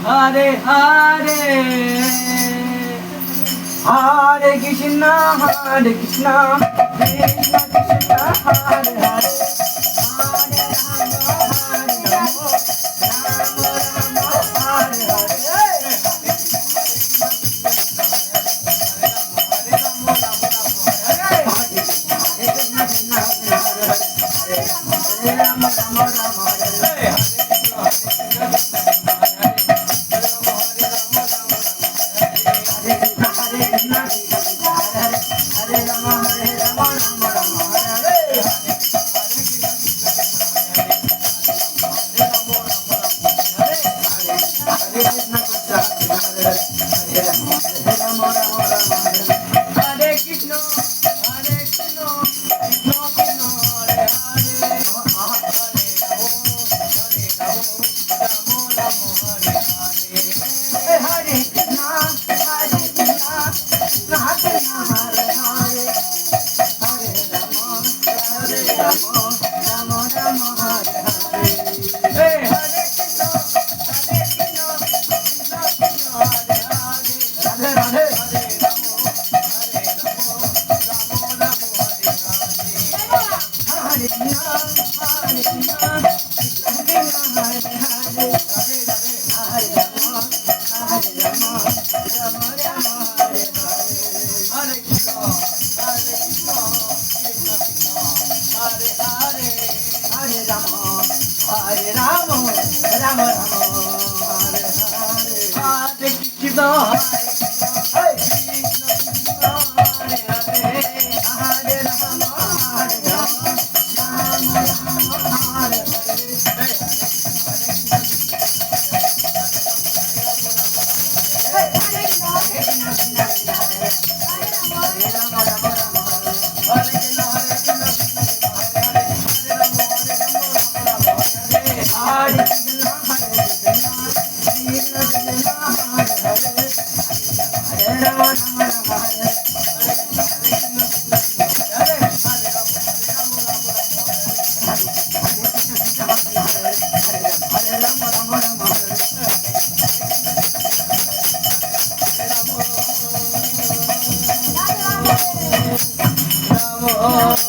Hare Hare Hare Krishna Hare Krishna Krishna Krishna Hare Hare Hare Ram Hare Ram Ram Ram Hare Hare Ram Ram Ram Hare Hare Krishna, Hare Krishna, Krishna Krishna, Hare Hare, Hare Ramo, Ramo Hare Hare. Hare Krishna, Hare Krishna, Krishna Krishna, Hare Hare, Hare Ramo, Ramo Ramo Hare Hare. Hare Krishna, Hare Krishna, Krishna Krishna, Hare Hare, Radhe Radhe. Hare Ramo, Ramo Ramo, Hare Hare, Hare Krishna, Hare Krishna, Hare Hare, Hare Ramo, Hare Ramo, Ramo Ramo, Hare Ramo